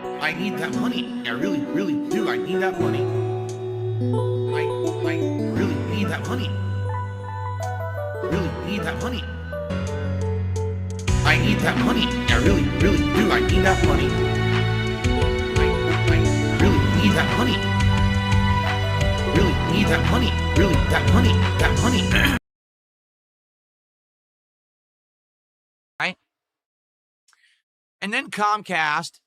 I need that money. I really, really do. I need that money. I really need that money. Really need that money. I need that money. I really, really do. I need that money. I really need that money. Really need that money. Really, that money. That money. Right? And then Comcast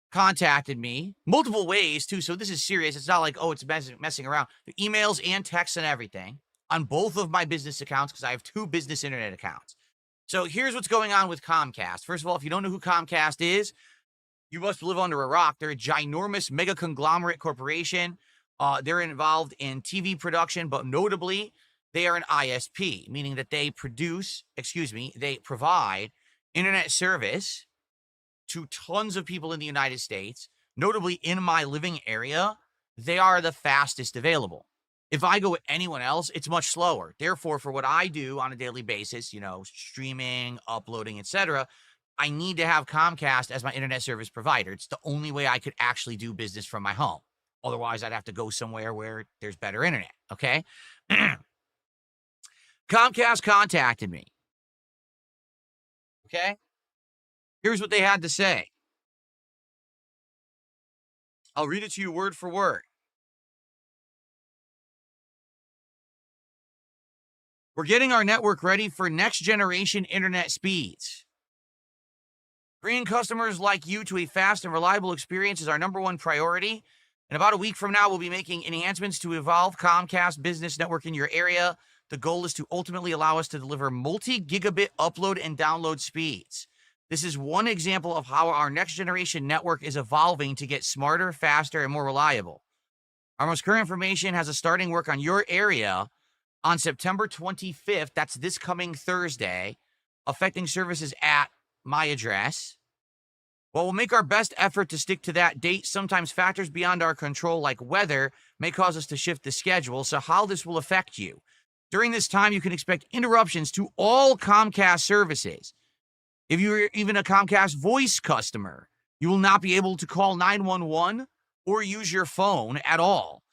contacted me multiple ways too. So this is serious. It's not like, oh, it's messing around. The emails and texts and everything on both of my business accounts, because I have 2 business internet accounts. So here's what's going on with Comcast. First of all, if you don't know who Comcast is, you must live under a rock. They're a ginormous mega conglomerate corporation. They're involved in TV production, but notably, they are an ISP, meaning that they provide internet service to tons of people in the United States. Notably, in my living area, they are the fastest available. If I go with anyone else, it's much slower. Therefore, for what I do on a daily basis, streaming, uploading, etc., I need to have Comcast as my internet service provider. It's the only way I could actually do business from my home. Otherwise, I'd have to go somewhere where there's better internet, okay? Comcast contacted me, okay? Here's what they had to say. I'll read it to you word for word. We're getting our network ready for next generation internet speeds. Bringing customers like you to a fast and reliable experience is our #1 priority. And about a week from now, we'll be making enhancements to evolve Comcast business network in your area. The goal is to ultimately allow us to deliver multi-gigabit upload and download speeds. This is one example of how our next generation network is evolving to get smarter, faster, and more reliable. Our most current information has us starting work on your area on September 25th, that's this coming Thursday, affecting services at my address. While we'll make our best effort to stick to that date, sometimes factors beyond our control, like weather, may cause us to shift the schedule, so how this will affect you. During this time, you can expect interruptions to all Comcast services. If you're even a Comcast voice customer, you will not be able to call 911 or use your phone at all.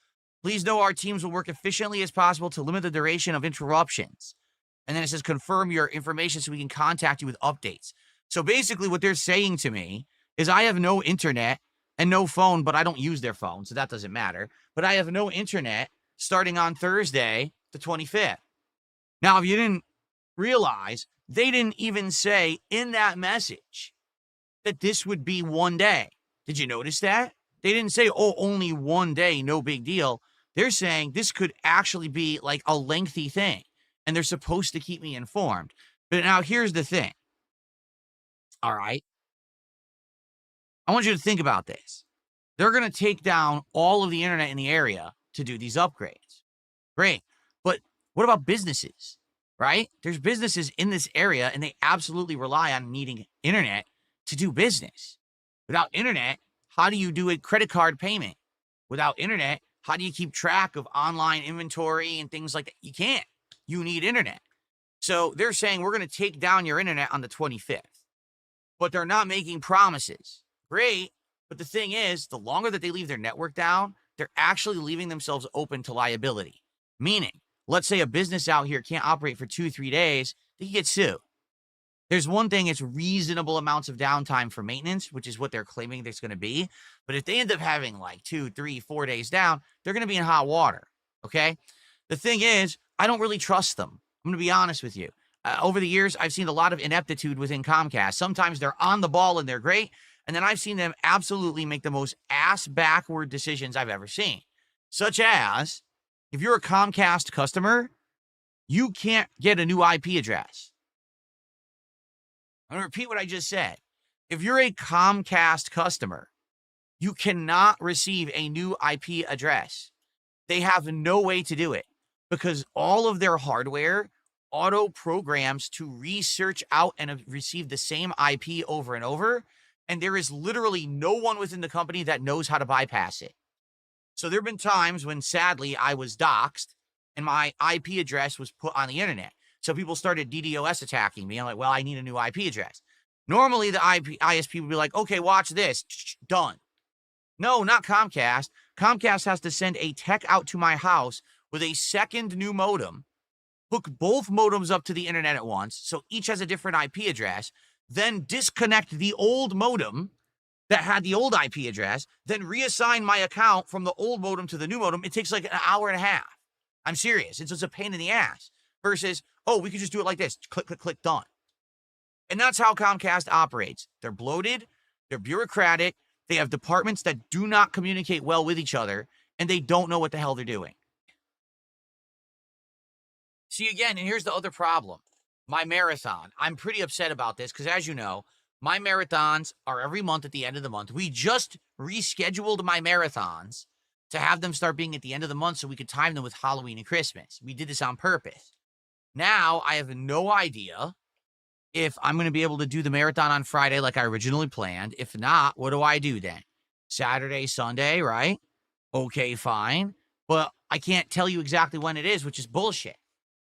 Please know our teams will work efficiently as possible to limit the duration of interruptions. And then it says, confirm your information so we can contact you with updates. So basically what they're saying to me is I have no internet and no phone, but I don't use their phone, so that doesn't matter. But I have no internet starting on Thursday, the 25th. Now, if you didn't realize, they didn't even say in that message that this would be 1 day. Did you notice that? They didn't say, oh, only 1 day, no big deal. They're saying this could actually be like a lengthy thing, and they're supposed to keep me informed. But now here's the thing. All right. I want you to think about this. They're going to take down all of the internet in the area to do these upgrades. Great. But what about businesses, right? There's businesses in this area, and they absolutely rely on needing internet to do business. Without internet, how do you do a credit card payment? Without internet, how do you keep track of online inventory and things like that? You can't. You need internet. So they're saying we're going to take down your internet on the 25th. But they're not making promises. Great. But the thing is, the longer that they leave their network down, they're actually leaving themselves open to liability. Meaning, let's say a business out here can't operate for 2-3 days, they can get sued. There's one thing, it's reasonable amounts of downtime for maintenance, which is what they're claiming there's going to be. But if they end up having like 2, 3, 4 days down, they're going to be in hot water, okay? The thing is, I don't really trust them. I'm going to be honest with you. Over the years, I've seen a lot of ineptitude within Comcast. Sometimes they're on the ball and they're great. And then I've seen them absolutely make the most ass-backward decisions I've ever seen. Such as, if you're a Comcast customer, you can't get a new IP address. I'm going to repeat what I just said. If you're a Comcast customer, you cannot receive a new IP address. They have no way to do it because all of their hardware auto programs to research out and receive the same IP over and over. And there is literally no one within the company that knows how to bypass it. So there have been times when, sadly, I was doxxed and my IP address was put on the internet. So people started DDoS attacking me. I'm like, well, I need a new IP address. Normally, the ISP would be like, okay, watch this. Done. No, not Comcast. Comcast has to send a tech out to my house with a second new modem, hook both modems up to the internet at once, so each has a different IP address, then disconnect the old modem that had the old IP address, then reassign my account from the old modem to the new modem. It takes like an hour and a half. I'm serious. It's just a pain in the ass. Versus, oh, we could just do it like this. Click, click, click, done. And that's how Comcast operates. They're bloated. They're bureaucratic. They have departments that do not communicate well with each other, and they don't know what the hell they're doing. See, again, and here's the other problem. My marathon. I'm pretty upset about this because, as you know, my marathons are every month at the end of the month. We just rescheduled my marathons to have them start being at the end of the month so we could time them with Halloween and Christmas. We did this on purpose. Now, I have no idea if I'm going to be able to do the marathon on Friday like I originally planned. If not, what do I do then? Saturday, Sunday, right? Okay, fine. But I can't tell you exactly when it is, which is bullshit.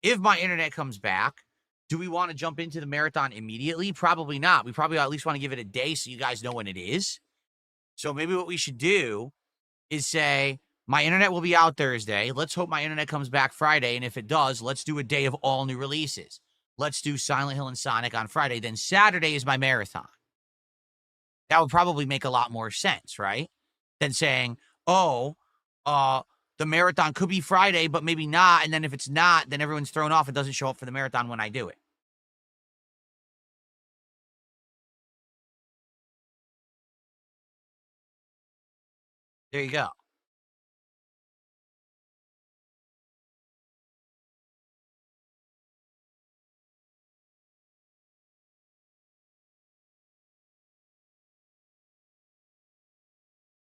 If my internet comes back, do we want to jump into the marathon immediately? Probably not. We probably at least want to give it a day so you guys know when it is. So maybe what we should do is say, my internet will be out Thursday. Let's hope my internet comes back Friday. And if it does, let's do a day of all new releases. Let's do Silent Hill and Sonic on Friday. Then Saturday is my marathon. That would probably make a lot more sense, right? Than saying, oh, the marathon could be Friday, but maybe not. And then if it's not, then everyone's thrown off. It doesn't show up for the marathon when I do it. There you go.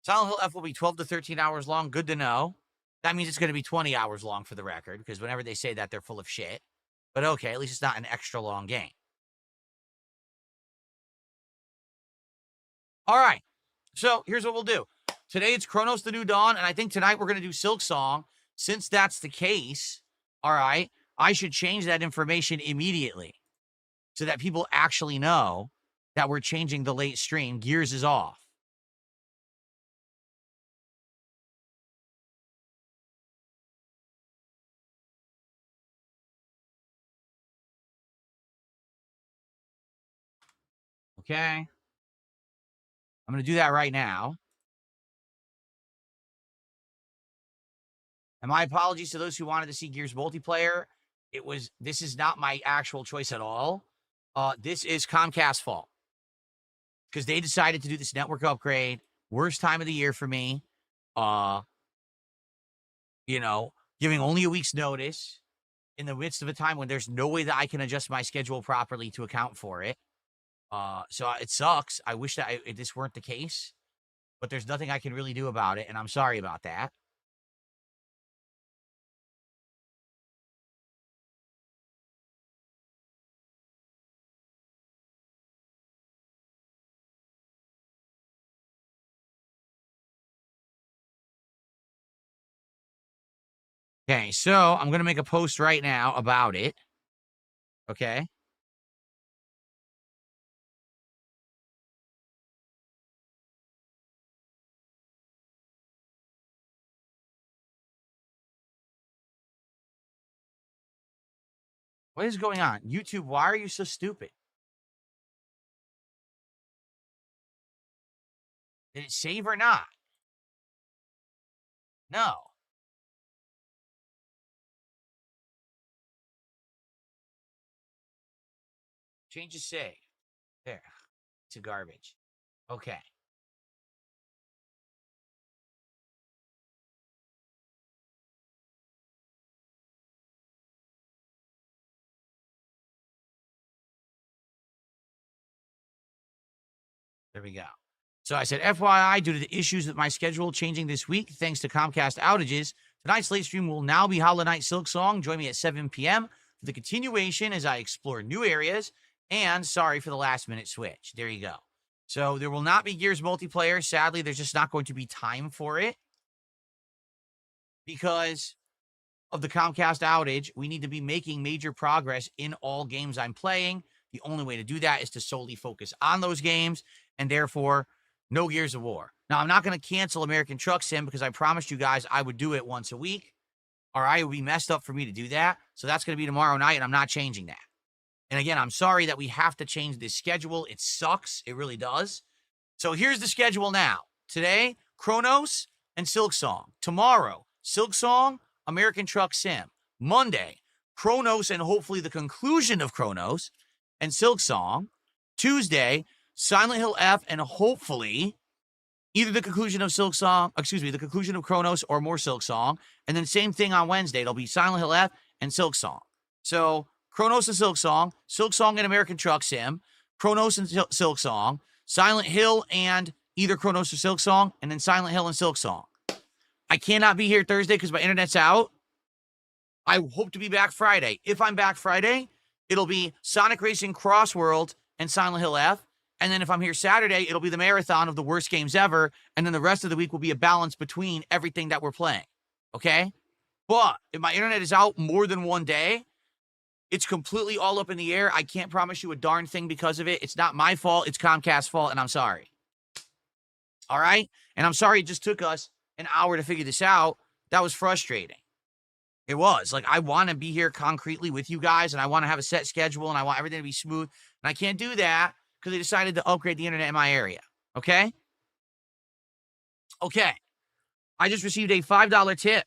Silent Hill F will be 12 to 13 hours long. Good to know. That means it's going to be 20 hours long for the record, because whenever they say that, they're full of shit. But okay, at least it's not an extra long game. All right. So here's what we'll do. Today it's Chronos the New Dawn, and I think tonight we're going to do Silk Song. Since that's the case, all right, I should change that information immediately so that people actually know that we're changing the late stream. Gears is off. Okay. I'm going to do that right now. And my apologies to those who wanted to see Gears multiplayer. This is not my actual choice at all. This is Comcast's fault. Because they decided to do this network upgrade. Worst time of the year for me. Giving only a week's notice in the midst of a time when there's no way that I can adjust my schedule properly to account for it. So it sucks. I wish that this weren't the case, but there's nothing I can really do about it, and I'm sorry about that. Okay, so I'm going to make a post right now about it. Okay. What is going on? YouTube, why are you so stupid? Did it save or not? No. Change the save. There. It's a garbage. Okay. There we go. So I said, FYI, due to the issues with my schedule changing this week, thanks to Comcast outages, tonight's late stream will now be Hollow Knight Silk Song. Join me at 7 p.m. for the continuation as I explore new areas. And sorry for the last minute switch. There you go. So there will not be Gears multiplayer. Sadly, there's just not going to be time for it because of the Comcast outage. We need to be making major progress in all games I'm playing. The only way to do that is to solely focus on those games. And therefore, No Gears of War. Now, I'm not going to cancel American Truck Sim because I promised you guys I would do it once a week. All right, it would be messed up for me to do that. So that's going to be tomorrow night, and I'm not changing that. And again, I'm sorry that we have to change this schedule. It sucks. It really does. So here's the schedule now. Today, Chronos and Silk Song. Tomorrow, Silk Song, American Truck Sim. Monday, Chronos and hopefully the conclusion of Chronos and Silk Song. Tuesday, Silent Hill F and hopefully either the conclusion of the conclusion of Chronos or more Silk Song. And then same thing on Wednesday. It'll be Silent Hill F and Silk Song. So Chronos and Silk Song and American Truck Sim, Chronos and Silk Song, Silent Hill and either Chronos or Silk Song, and then Silent Hill and Silk Song. I cannot be here Thursday because my internet's out. I hope to be back Friday. If I'm back Friday, it'll be Sonic Racing Cross World and Silent Hill F. And then if I'm here Saturday, it'll be the marathon of the worst games ever. And then the rest of the week will be a balance between everything that we're playing. Okay? But if my internet is out more than one day, it's completely all up in the air. I can't promise you a darn thing because of it. It's not my fault. It's Comcast's fault, and I'm sorry. All right? And I'm sorry it just took us an hour to figure this out. That was frustrating. It was. Like, I want to be here concretely with you guys, and I want to have a set schedule, and I want everything to be smooth. And I can't do that because they decided to upgrade the internet in my area. Okay? Okay. I just received a $5 tip